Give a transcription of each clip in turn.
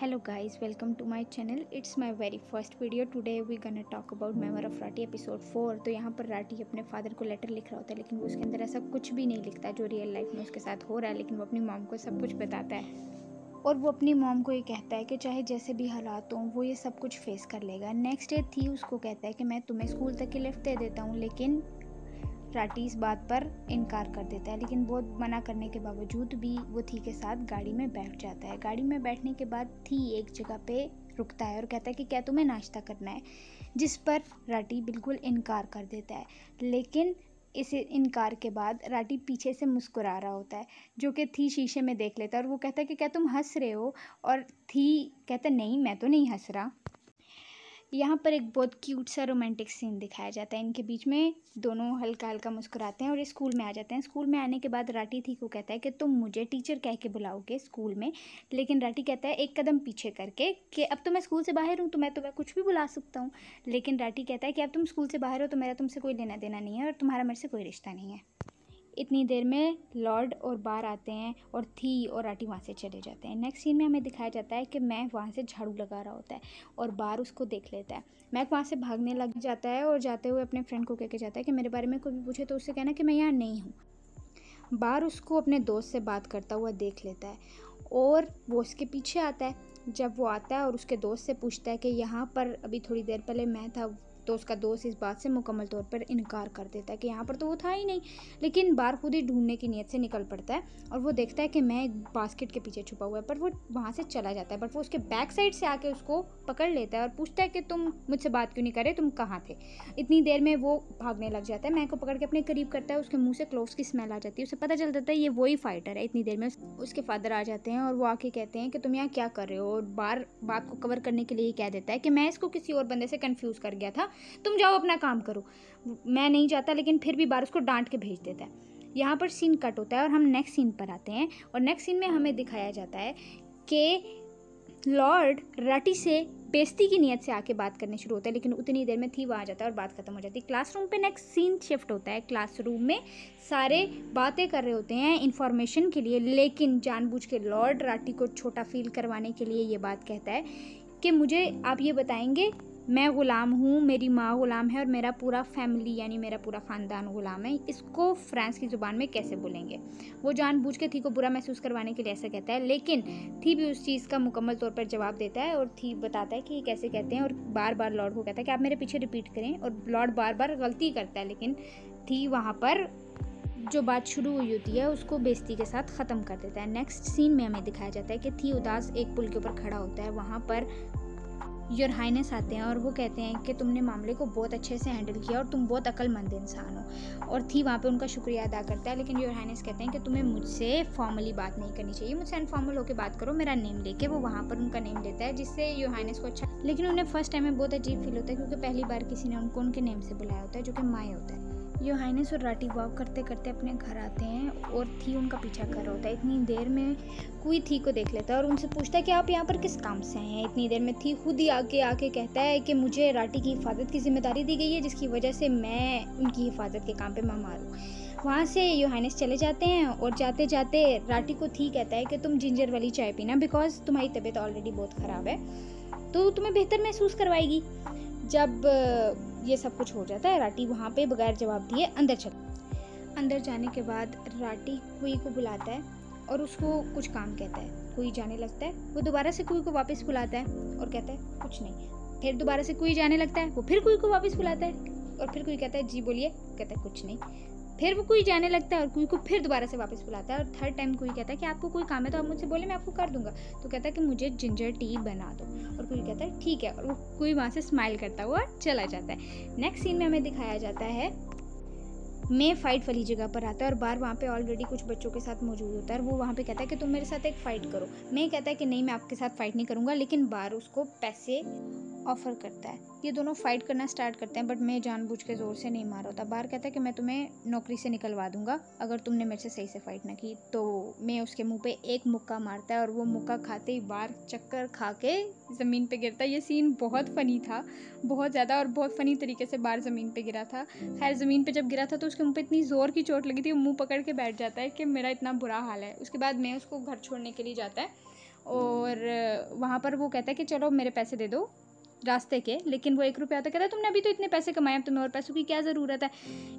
Hello guys, welcome to my channel. It's my very first video. Today we gonna talk about Memoir of Rati episode 4। तो यहाँ पर राटी अपने father को letter लिख रहा होता है, लेकिन वो उसके अंदर ऐसा कुछ भी नहीं लिखता जो रियल लाइफ में उसके साथ हो रहा है, लेकिन वो अपनी मॉम को सब कुछ बताता है। और वो अपनी मॉम को ये कहता है कि चाहे जैसे भी हालात हों वो ये सब कुछ फेस कर लेगा। नेक्स्ट डे थी उसको कहता है कि मैं तुम्हें स्कूल तक की लिफ्ट दे देता हूँ, लेकिन राटी इस बात पर इनकार कर देता है। लेकिन बहुत मना करने के बावजूद भी वो थी के साथ गाड़ी में बैठ जाता है। गाड़ी में बैठने के बाद थी एक जगह पे रुकता है और कहता है कि क्या तुम्हें नाश्ता करना है, जिस पर राटी बिल्कुल इनकार कर देता है। लेकिन इस इनकार के बाद राटी पीछे से मुस्कुरा रहा होता है, जो कि थी शीशे में देख लेता है और वो कहता है कि क्या तुम हंस रहे हो, और थी कहता है नहीं मैं तो नहीं हंस रहा। यहाँ पर एक बहुत क्यूट सा रोमांटिक सीन दिखाया जाता है। इनके बीच में दोनों हल्का हल्का मुस्कुराते हैं और ये स्कूल में आ जाते हैं। स्कूल में आने के बाद राटी थी को कहता है कि तुम मुझे टीचर कह के बुलाओगे स्कूल में, लेकिन राटी कहता है एक कदम पीछे करके कि अब तो मैं स्कूल से बाहर हूँ तो मैं तुम्हें कुछ भी बुला सकता हूँ। लेकिन राटी कहता है कि अब तुम स्कूल से बाहर हो तो मेरा तुमसे कोई लेना देना नहीं है और तुम्हारा मेरे से कोई रिश्ता नहीं है। इतनी देर में लॉर्ड और बार आते हैं और थी और राटी वहाँ से चले जाते हैं। नेक्स्ट सीन में हमें दिखाया जाता है कि मैक वहाँ से झाड़ू लगा रहा होता है और बार उसको देख लेता है। मैक वहाँ से भागने लग जाता है और जाते हुए अपने फ्रेंड को कह के जाता है कि मेरे बारे में कोई भी पूछे तो उससे कहना कि मैं यहाँ नहीं हूँ। बार उसको अपने दोस्त से बात करता हुआ देख लेता है और वो उसके पीछे आता है। जब वो आता है और उसके दोस्त से पूछता है कि यहाँ पर अभी थोड़ी देर पहले मैं था, तो उसका दोस्त इस बात से मुकम्मल तौर पर इनकार कर देता है कि यहाँ पर तो वो था ही नहीं। लेकिन बार खुद ही ढूंढने की नीयत से निकल पड़ता है और वो देखता है कि मैं एक बास्केट के पीछे छुपा हुआ है, पर वो वहाँ से चला जाता है। बट वो उसके बैक साइड से आके उसको पकड़ लेता है और पूछता है कि तुम मुझसे बात क्यों नहीं कर रहे, तुम कहाँ थे। इतनी देर में वो भागने लग जाता है, मैं को पकड़ के अपने करीब करता है, उसके मुँह से क्लोव्स की स्मेल आ जाती है। उसे पता चल जाता है ये वही फाइटर है। इतनी देर में उसके फादर आ जाते हैं और वो आके कहते हैं कि तुम यहाँ क्या कर रहे हो, और बार बात को कवर करने के लिए ही कह देता है कि मैं इसको किसी और बंदे से कन्फ्यूज़ कर गया था, तुम जाओ अपना काम करो। मैं नहीं जाता, लेकिन फिर भी बार उसको डांट के भेज देता है। यहाँ पर सीन कट होता है और हम नेक्स्ट सीन पर आते हैं और नेक्स्ट सीन में हमें दिखाया जाता है कि लॉर्ड राटी से बेइज्जती की नीयत से आके बात करने शुरू होता है, लेकिन उतनी देर में थी वहाँ आ जाता है और बात खत्म हो जाती है। क्लासरूम पे नेक्स्ट सीन शिफ्ट होता है। क्लासरूम में सारे बातें कर रहे होते हैं इन्फॉर्मेशन के लिए, लेकिन जानबूझ के लॉर्ड राटी को छोटा फील करवाने के लिए ये बात कहता है कि मुझे आप ये बताएंगे मैं ग़ुलाम हूँ, मेरी माँ ग़ुलाम है और मेरा पूरा फैमिली यानी मेरा पूरा ख़ानदान ग़ुलाम है, इसको फ्रांस की ज़ुबान में कैसे बोलेंगे। वो जानबूझ के थी को बुरा महसूस करवाने के लिए ऐसा कहता है, लेकिन थी भी उस चीज़ का मुकम्मल तौर पर जवाब देता है और थी बताता है कि ये कैसे कहते हैं और बार बार लॉर्ड को कहता है कि आप मेरे पीछे रिपीट करें, और लॉर्ड बार बार गलती करता है, लेकिन थी वहाँ पर जो बात शुरू हुई होती है उसको बेइज्जती के साथ ख़त्म कर देता है। नेक्स्ट सीन में हमें दिखाया जाता है कि थी उदास एक पुल के ऊपर खड़ा होता है। वहाँ पर योर हाइनेस आते हैं और वो कहते हैं कि तुमने मामले को बहुत अच्छे से हैंडल किया और तुम बहुत अक्लमंद इंसान हो, और थी वहाँ पे उनका शुक्रिया अदा करता है। लेकिन योर हाइनेस कहते हैं कि तुम्हें मुझसे फॉर्मली बात नहीं करनी चाहिए, मुझसे अनफॉर्मल होकर बात करो, मेरा नेम लेके। वो वहाँ पर उनका नेम लेता है जिससे योर हाइनेस को अच्छा, लेकिन उन्हें फर्स्ट टाइम में बहुत अजीब फील होता है क्योंकि पहली बार किसी ने उनको उनके नेम से बुलाया होता है, जो कि माए होता है। योर हाइनेस और राटी वॉक करते करते अपने घर आते हैं और थी उनका पीछा कर रहा होता है। इतनी देर में कोई थी को देख लेता है और उनसे पूछता है कि आप यहाँ पर किस काम से हैं। इतनी देर में थी खुद ही आके कहता है कि मुझे राटी की हिफाजत की जिम्मेदारी दी गई है, जिसकी वजह से मैं उनकी हिफाजत के काम पे मामार हूँ। वहाँ से योर हाइनेस चले जाते हैं और जाते जाते राटी को थी कहता है कि तुम जिंजर वाली चाय पीना, बिकॉज तुम्हारी तबीयत ऑलरेडी बहुत ख़राब है तो तुम्हें बेहतर महसूस करवाएगी। जब ये सब कुछ हो जाता है राटी वहाँ पे बगैर जवाब दिए अंदर जाने के बाद राटी कुई को बुलाता है और उसको कुछ काम कहता है। कुई जाने लगता है, वो दोबारा से कुई को वापस बुलाता है और कहता है कुछ नहीं। फिर दोबारा से कुई जाने लगता है, वो फिर कुई को वापस बुलाता है और फिर कुई कहता है जी बोलिए, कहता है कुछ नहीं। फिर वो कुई जाने लगता है और कुई को फिर दोबारा से वापस बुलाता है और थर्ड टाइम कुई कहता है कि आपको कोई काम है तो आप मुझसे बोले, मैं आपको कर दूंगा। तो कहता है कि मुझे जिंजर टी बना दो, और कुई कहता है ठीक है, और वो कुई वहाँ से स्माइल करता हुआ चला जाता है। नेक्स्ट सीन में हमें दिखाया जाता है मैं फाइट वाली जगह पर आता है और बार वहाँ पे ऑलरेडी कुछ बच्चों के साथ मौजूद होता है और वो वहाँ पे कहता है कि तुम मेरे साथ एक फ़ाइट करो। मैं कहता है कि नहीं मैं आपके साथ फ़ाइट नहीं करूँगा, लेकिन बार उसको पैसे ऑफ़र करता है। ये दोनों फ़ाइट करना स्टार्ट करते हैं, बट मैं जानबूझ के ज़ोर से नहीं मारा होता। बार कहता है कि मैं तुम्हें नौकरी से निकलवा दूंगा अगर तुमने मेरे से सही से फ़ाइट ना की। तो मैं उसके मुंह पे एक मुक्का मारता है और वो मुक्का खाते ही बार चक्कर खा के ज़मीन पे गिरता है। ये सीन बहुत फ़नी था, बहुत ज़्यादा, और बहुत फ़नी तरीके से बार ज़मीन पे गिरा था। खैर ज़मीन पे जब गिरा था तो उसके मुंह पे इतनी ज़ोर की चोट लगी थी, वो मुंह पकड़ के बैठ जाता है कि मेरा इतना बुरा हाल है। उसके बाद मैं उसको घर छोड़ने के लिए जाता है और वहाँ पर वो कहता है कि चलो मेरे पैसे दे दो रास्ते के, लेकिन वो 1 रुपया आता है, कहता है तुमने अभी तो इतने पैसे कमाए, अब तुम्हें और पैसों की क्या ज़रूरत है।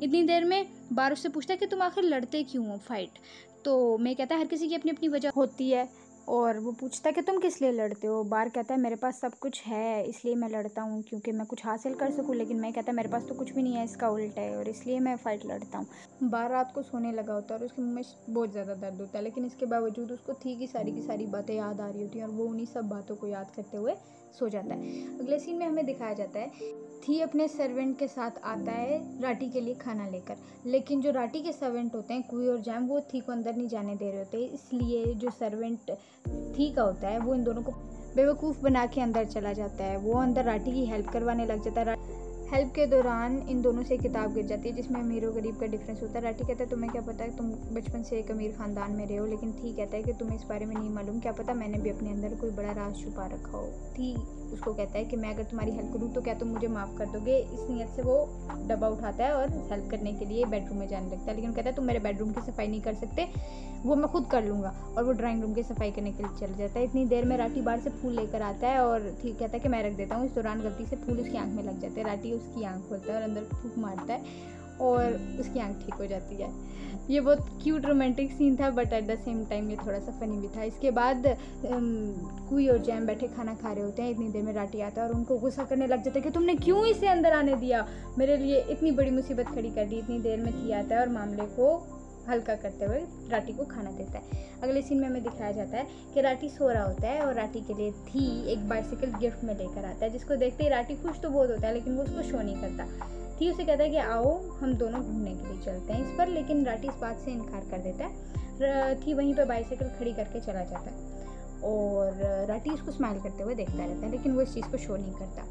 इतनी देर में बार उससे पूछता है कि तुम आखिर लड़ते क्यों हो फाइट। तो मैं कहता है हर किसी की अपनी अपनी वजह होती है, और वो पूछता है कि तुम किस लिए लड़ते हो। बार कहता है मेरे पास सब कुछ है इसलिए मैं लड़ता हूँ, क्योंकि मैं कुछ हासिल कर सकूँ, लेकिन मैं कहता है मेरे पास तो कुछ भी नहीं है, इसका उल्टा है, और इसलिए मैं फ़ाइट लड़ता हूँ। बार रात को सोने लगा होता है और उसके मुंह में बहुत ज़्यादा दर्द होता है, लेकिन इसके बावजूद उसको थी की सारी बातें याद आ रही होती हैं और वो उन्हीं सब बातों को याद करते हुए सो जाता है। अगले सीन में हमें दिखाया जाता है थी अपने सर्वेंट के साथ आता है राटी के लिए खाना लेकर, लेकिन जो राटी के सर्वेंट होते हैं कुई और जैम, वो थी को अंदर नहीं जाने दे रहे होते, इसलिए जो सर्वेंट थी का होता है वो इन दोनों को बेवकूफ़ बना के अंदर चला जाता है। वो अंदर राटी की हेल्प करवाने लग जाता है। हेल्प के दौरान इन दोनों से किताब गिर जाती है जिसमें अमीर और गरीब का डिफरेंस होता है। राटी कहता है तुम्हें क्या पता है, तुम बचपन से एक अमीर ख़ानदान में रहे हो, लेकिन थी कहता है कि तुम्हें इस बारे में नहीं मालूम, क्या पता मैंने भी अपने अंदर कोई बड़ा राज छुपा रखा हो। थी उसको कहता है कि मैं अगर तुम्हारी हेल्प करूँ तो क्या तुम मुझे माफ़ कर दोगे। इस नीयत से वो डब्बा उठाता है और हेल्प करने के लिए बेडरूम में जाने लगता है, लेकिन कहता है तुम मेरे बेडरूम की सफाई नहीं कर सकते, वो मैं खुद कर लूँगा, और वो ड्राइंग रूम की सफाई करने के लिए चल जाता है। इतनी देर में राटी बाहर से फूल लेकर आता है और ठीक कहता है कि मैं रख देता हूँ। इस दौरान गलती से फूल उसकी आंख में लग जाते हैं। राटी उसकी आंख खोलता है और अंदर फूंक मारता है और उसकी आंख ठीक हो जाती है। ये बहुत क्यूट रोमांटिक सीन था, but at the same time ये थोड़ा सा फनी भी था। इसके बाद कुई और जैम बैठे खाना खा रहे होते हैं। इतनी देर में राटी आता है और उनको गुस्सा करने लग जाता है कि तुमने क्यों इसे अंदर आने दिया, मेरे लिए इतनी बड़ी मुसीबत खड़ी कर दी। इतनी देर में थी आता है और मामले को हल्का करते हुए राटी को खाना देता है। अगले सीन में हमें दिखाया जाता है कि राटी सो रहा होता है और राटी के लिए थी एक बाइसिकल गिफ्ट में लेकर आता है, जिसको देखते ही राटी खुश तो बहुत होता है, लेकिन वो उसको शो नहीं करता। थी उसे कहता है कि आओ हम दोनों घूमने के लिए चलते हैं इस पर, लेकिन राटी इस बात से इनकार कर देता है। थी वहीं पर बाइसिकल खड़ी करके चला जाता है और राटी उसको स्माइल करते हुए देखता रहता है, लेकिन वो इस चीज़ को शो नहीं करता।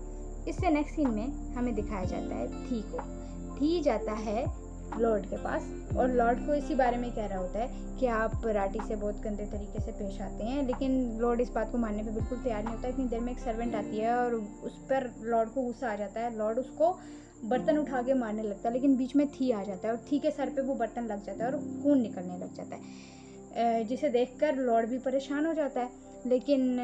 इससे नेक्स्ट सीन में हमें दिखाया जाता है थी को। थी जाता है लॉर्ड के पास और लॉर्ड को इसी बारे में कह रहा होता है कि आप राटी से बहुत गंदे तरीके से पेश आते हैं, लेकिन लॉर्ड इस बात को मानने पे बिल्कुल तैयार नहीं होता। इतनी देर में एक सर्वेंट आती है और उस पर लॉर्ड को गुस्सा आ जाता है। लॉर्ड उसको बर्तन उठा के मारने लगता है, लेकिन बीच में थी आ जाता है और थी के सर पे वो बर्तन लग जाता है और खून निकलने लग जाता है, जिसे देखकर लॉर्ड भी परेशान हो जाता है, लेकिन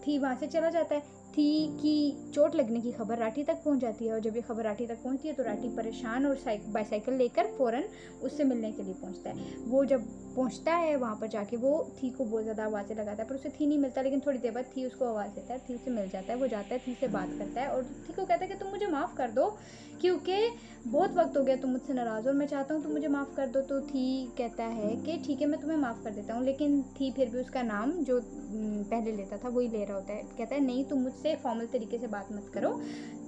थी वहाँ से चला जाता है। थी की चोट लगने की खबर राटी तक पहुंच जाती है और जब ये खबर राटी तक पहुंचती है तो राटी परेशान और बाइसाइकिल लेकर फ़ौरन उससे मिलने के लिए पहुंचता है। वो जब पहुंचता है वहाँ पर जाके वो थी को बहुत ज़्यादा आवाज़ें लगाता है, पर उसे थी नहीं मिलता, लेकिन थोड़ी देर बाद थी उसको आवाज़ देता है, थी से मिल जाता है। वो जाता है थी से बात करता है और थी को कहता है कि तुम मुझे माफ़ कर दो, क्योंकि बहुत वक्त हो गया तुम मुझसे नाराज़ हो और मैं चाहता हूँ तुम मुझे माफ़ कर दो। तो थी कहता है कि ठीक है मैं तुम्हें माफ़ कर देता हूँ, लेकिन थी फिर भी उसका नाम जो पहले लेता था वही ले रहा होता है। कहता है नहीं तुम मुझसे फॉर्मल तरीके से बात मत करो।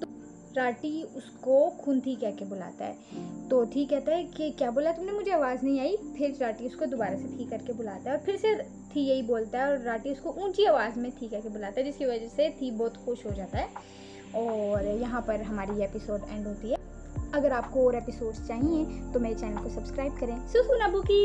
तो राटी उसको खून थी कह के बुलाता है। तो थी कहता है कि क्या बोला तुमने, मुझे आवाज़ नहीं आई। फिर राटी उसको दोबारा से थी करके बुलाता है और फिर से थी यही बोलता है और राटी उसको ऊंची आवाज़ में थी करके बुलाता है, जिसकी वजह से थी बहुत खुश हो जाता है। और यहाँ पर हमारी एपिसोड एंड होती है। अगर आपको और एपिसोड्स चाहिए तो मेरे चैनल को सब्सक्राइब करें। सुसु नबू की।